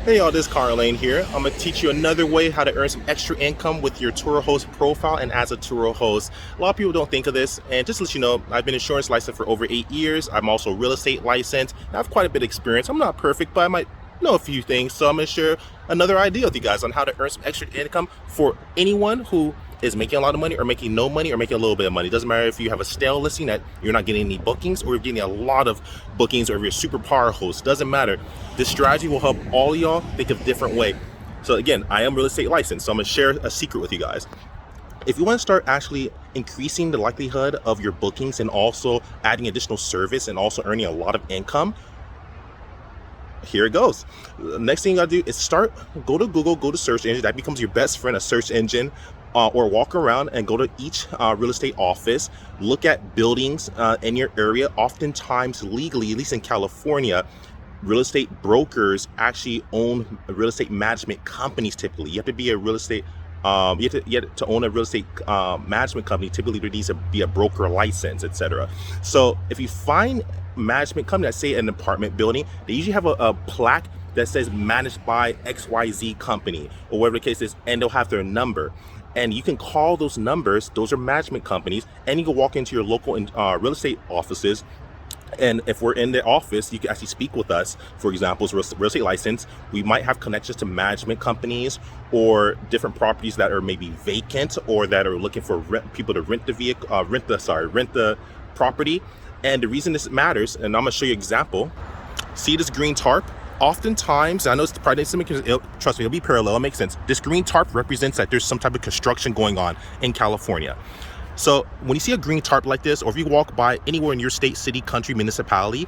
Hey y'all, this is Layn here. I'm going to teach you another way how to earn some extra income with your Turo host profile and as a Turo host. A lot of people don't think of this, and just to let you know, I've been insurance licensed for over 8 years. I'm also real estate licensed. I have quite a bit of experience. I'm not perfect, but I might know a few things. So I'm going to share another idea with you guys on how to earn some extra income for anyone who is making a lot of money or making no money or making a little bit of money. It doesn't matter if you have a stale listing that you're not getting any bookings or you're getting a lot of bookings, or if you're a super power host. Doesn't matter. This strategy will help all y'all think of a different way. So again, I am real estate licensed, so I'm gonna share a secret with you guys. If you want to start actually increasing the likelihood of your bookings and also adding additional service and also earning a lot of income, here it goes. The next thing you gotta do is go to Google, go to search engine. That becomes your best friend, a search engine. Or walk around and go to each real estate office, look at buildings in your area. Oftentimes legally, at least in California, real estate brokers actually own real estate management companies. Typically, you have to be a real estate you have to own a real estate management company. Typically there needs to be a broker license, etc. So if you find management company that say an apartment building, they usually have a plaque that says managed by XYZ company or whatever the case is, and they'll have their number. And you can call those numbers. Those are management companies, and you can walk into your local real estate offices. And if we're in the office, you can actually speak with us. For example, as real estate license, we might have connections to management companies or different properties that are maybe vacant or that are looking for people to rent the vehicle, rent the property. And the reason this matters, and I'm gonna show you an example. See this green tarp? Oftentimes, I know it's probably trust me, it'll be parallel, it makes sense. This green tarp represents that there's some type of construction going on in California. So when you see a green tarp like this, or if you walk by anywhere in your state, city, country, municipality,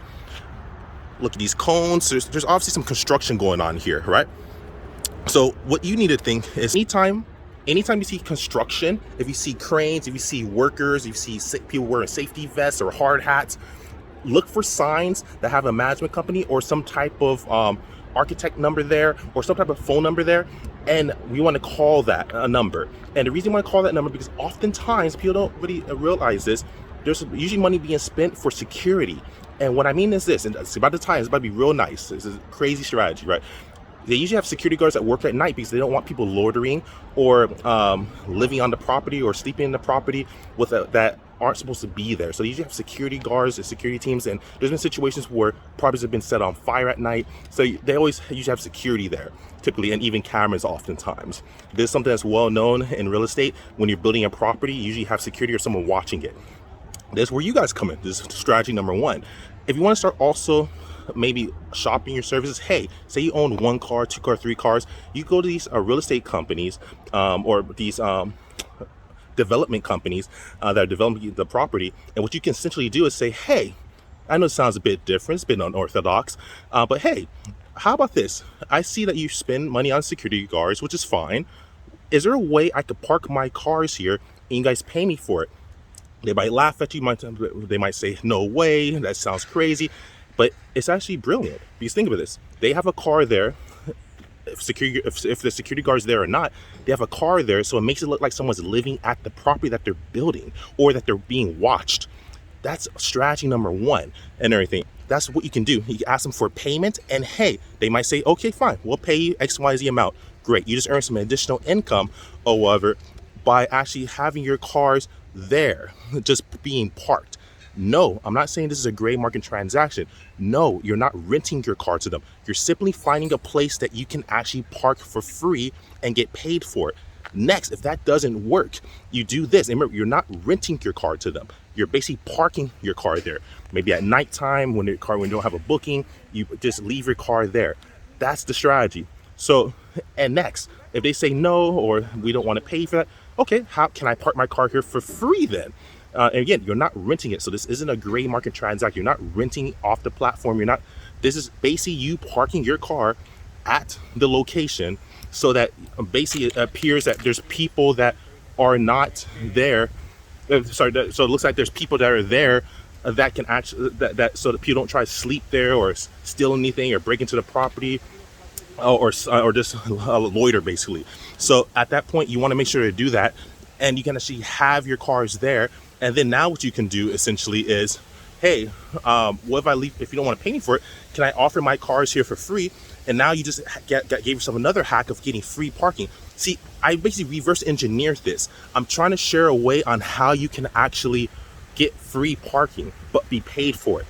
look at these cones. There's obviously some construction going on here, right? So what you need to think is anytime you see construction, if you see cranes, if you see workers, if you see people wearing safety vests or hard hats, look for signs that have a management company or some type of architect number there or some type of phone number there, and we want to call that a number. And the reason we want to call that number because oftentimes people don't really realize this. There's usually money being spent for security, and what I mean is this, and it's about the time, it's about to be real nice. This is a crazy strategy, right? They usually have security guards that work at night because they don't want people loitering or living on the property or sleeping in the property with that aren't supposed to be there. So they usually have security guards and security teams, and there's been situations where properties have been set on fire at night. So they always usually have security there, typically, and even cameras oftentimes. This is something that's well known in real estate. When you're building a property, you usually have security or someone watching it. That's where you guys come in. This is strategy number one. If you want to start also maybe shopping your services, hey, say you own 1 car, 2 car, 3 cars, you go to these real estate companies or these development companies that are developing the property, and what you can essentially do is say, hey, I know it sounds a bit different, it's a bit unorthodox, but hey, how about this? I see that you spend money on security guards, which is fine. Is there a way I could park my cars here and you guys pay me for it? They might laugh at you, they might say, no way, that sounds crazy. But it's actually brilliant, because think of this. They have a car there. If the security guard's there or not, they have a car there, so it makes it look like someone's living at the property that they're building or that they're being watched. That's strategy number one and everything. That's what you can do. You can ask them for payment, and hey, they might say, okay, fine, we'll pay you XYZ amount. Great, you just earn some additional income or whatever by actually having your cars there, just being parked. No, I'm not saying this is a gray market transaction. No, you're not renting your car to them. You're simply finding a place that you can actually park for free and get paid for it. Next, if that doesn't work, you do this. And remember, you're not renting your car to them. You're basically parking your car there. Maybe at nighttime when you don't have a booking, you just leave your car there. That's the strategy. So, and next, if they say no, or we don't want to pay for that, okay, how can I park my car here for free then? And again, you're not renting it. So this isn't a gray market transaction. You're not renting off the platform. This is basically you parking your car at the location so that basically it appears that there's people that are not there. So it looks like there's people that are there that can actually, so that people don't try to sleep there or steal anything or break into the property or just loiter basically. So at that point, you want to make sure to do that, and you can actually have your cars there. And then now what you can do essentially is, hey, what if I leave, if you don't want to pay me for it, can I offer my cars here for free? and now you just gave yourself another hack of getting free parking. See, I basically reverse engineered this. I'm trying to share a way on how you can actually get free parking but be paid for it.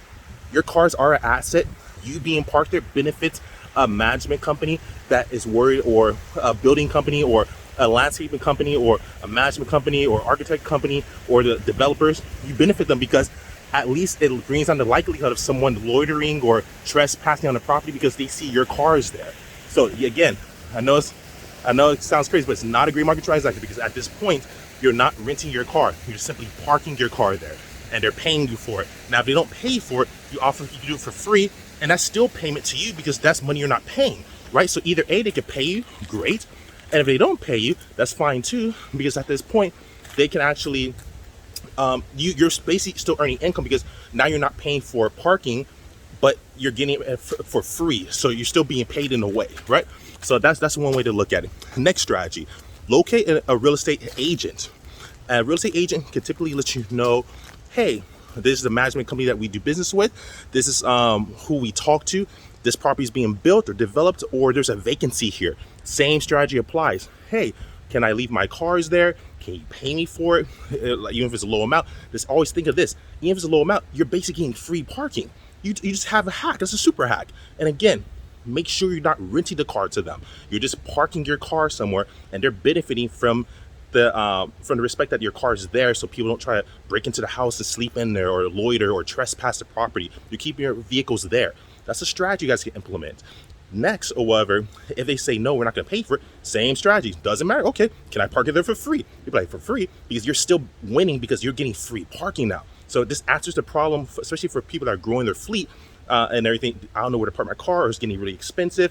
Your cars are an asset. You being parked there benefits a management company that is worried, or a building company, or a landscaping company, or a management company, or architect company, or the developers. You benefit them because at least it brings down the likelihood of someone loitering or trespassing on the property because they see your cars there. So again, I know it sounds crazy, but it's not a gray market transaction, because at this point, you're not renting your car. You're simply parking your car there, and they're paying you for it. Now, if they don't pay for it, you do it for free, and that's still payment to you because that's money you're not paying, right? So either A, they could pay you, great. And if they don't pay you, that's fine too, because at this point, they can actually, you're basically still earning income because now you're not paying for parking, but you're getting it for free. So you're still being paid in a way, right? So that's one way to look at it. Next strategy, locate a real estate agent. A real estate agent can typically let you know, hey, this is the management company that we do business with. This is who we talk to. This property is being built or developed, or there's a vacancy here. Same strategy applies. Hey, can I leave my cars there? Can you pay me for it? Even if it's a low amount, just always think of this. Even if it's a low amount, you're basically getting free parking. You just have a hack. That's a super hack. And again, make sure you're not renting the car to them. You're just parking your car somewhere, and they're benefiting from the respect that your car is there, so people don't try to break into the house to sleep in there, or loiter, or trespass the property. You're keeping your vehicles there. That's a strategy you guys can implement. Next, however, if they say no, we're not going to pay for it, same strategy. Doesn't matter. Okay, can I park it there for free? You're like, for free, because you're still winning because you're getting free parking now. So this answers the problem, especially for people that are growing their fleet and everything. I don't know where to park my car, or it's getting really expensive.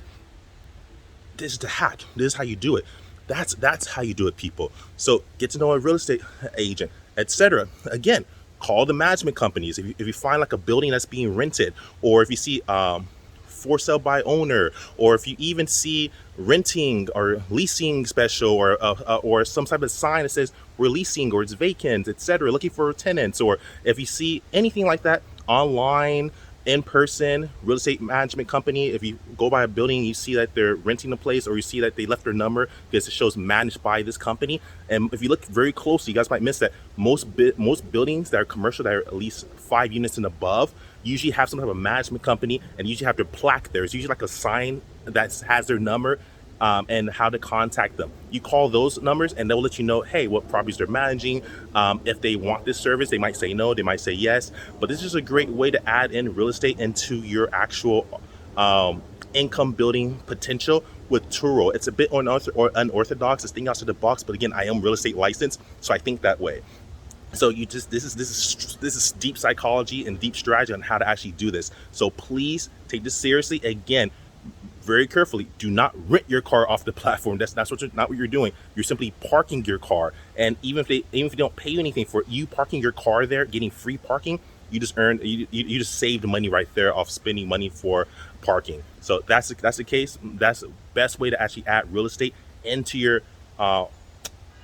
This is the hack. This is how you do it. That's how you do it, people. So get to know a real estate agent, etc. Again, call the management companies. If you find like a building that's being rented, or if you see for sale by owner, or if you even see renting or leasing special, or some type of sign that says we're leasing, or it's vacant, etc., looking for tenants, or if you see anything like that online, in person, real estate management company, if you go by a building, you see that they're renting a place, or you see that they left their number because it shows managed by this company. And if you look very closely, you guys might miss that most buildings that are commercial, that are at least 5 units and above, usually have some type of management company, and usually have their plaque there. It's usually like a sign that has their number and how to contact them. You call those numbers, and they'll let you know, hey, what properties they're managing. If they want this service, they might say no, they might say yes. But this is a great way to add in real estate into your actual income building potential with Turo. It's a bit unorthodox, it's thinking outside the box, but again, I am real estate licensed, so I think that way. So this is deep psychology and deep strategy on how to actually do this. So please take this seriously. Again, very carefully, do not rent your car off the platform. That's not what you're doing. You're simply parking your car, and even if they don't pay you anything for it, you parking your car there, getting free parking, you just saved money right there off spending money for parking. So that's the case. That's the best way to actually add real estate into your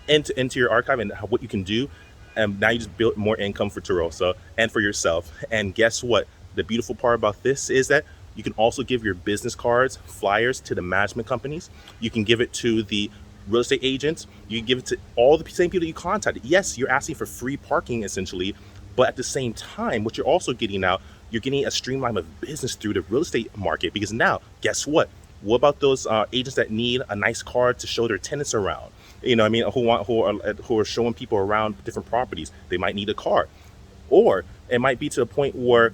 into your archive, and what you can do. And now you just build more income for Turo, so, and for yourself. And guess what? The beautiful part about this is that you can also give your business cards, flyers, to the management companies. You can give it to the real estate agents. You can give it to all the same people you contacted. Yes, you're asking for free parking essentially, but at the same time, what you're also getting now, you're getting a streamline of business through the real estate market. Because now, guess what? What about those agents that need a nice card to show their tenants around? You know what I mean? Who are showing people around different properties? They might need a card. Or it might be to a point where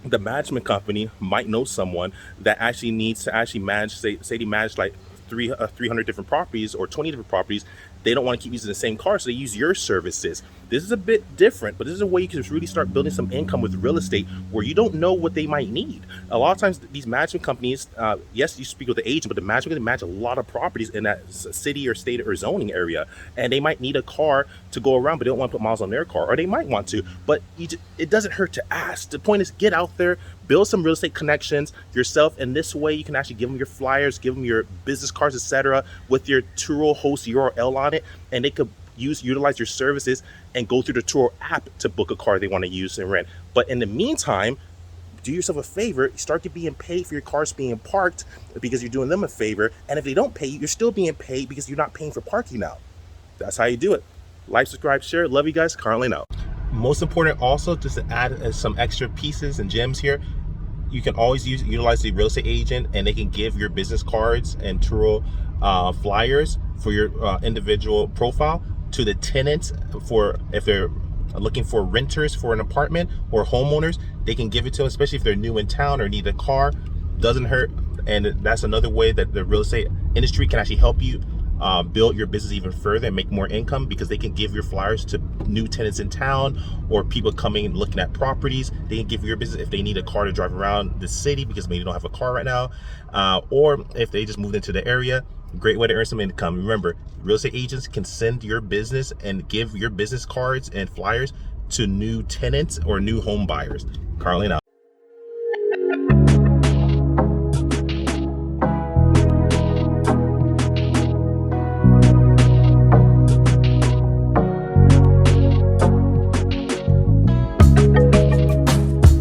the management company might know someone that actually needs to actually manage, say they manage like 300 different properties or 20 different properties. They don't want to keep using the same car, so they use your services. This is a bit different, but this is a way you can really start building some income with real estate where you don't know what they might need. A lot of times these management companies, yes, you speak with the agent, but the management company manage a lot of properties in that city or state or zoning area, and they might need a car to go around, but they don't want to put miles on their car, or they might want to, but it doesn't hurt to ask. The point is, get out there, build some real estate connections yourself, and this way you can actually give them your flyers, give them your business cards, etc., with your Turo host URL on it, and they could utilize your services and go through the Turo app to book a car they want to use and rent. But in the meantime, do yourself a favor, start to being paid for your cars being parked because you're doing them a favor. And if they don't pay you, you're still being paid because you're not paying for parking now. That's how you do it. Like, subscribe, share. Love you guys. Currently out. Most important also, just to add some extra pieces and gems here, you can always utilize the real estate agent, and they can give your business cards and Turo flyers for your individual profile to the tenants, for if they're looking for renters for an apartment or homeowners. They can give it to them, especially if they're new in town or need a car. Doesn't hurt. And that's another way that the real estate industry can actually help you build your business even further and make more income, because they can give your flyers to new tenants in town or people coming and looking at properties. They can give your business if they need a car to drive around the city because maybe they don't have a car right now, or if they just moved into the area. Great way to earn some income. Remember, real estate agents can send your business and give your business cards and flyers to new tenants or new home buyers. Carlin out.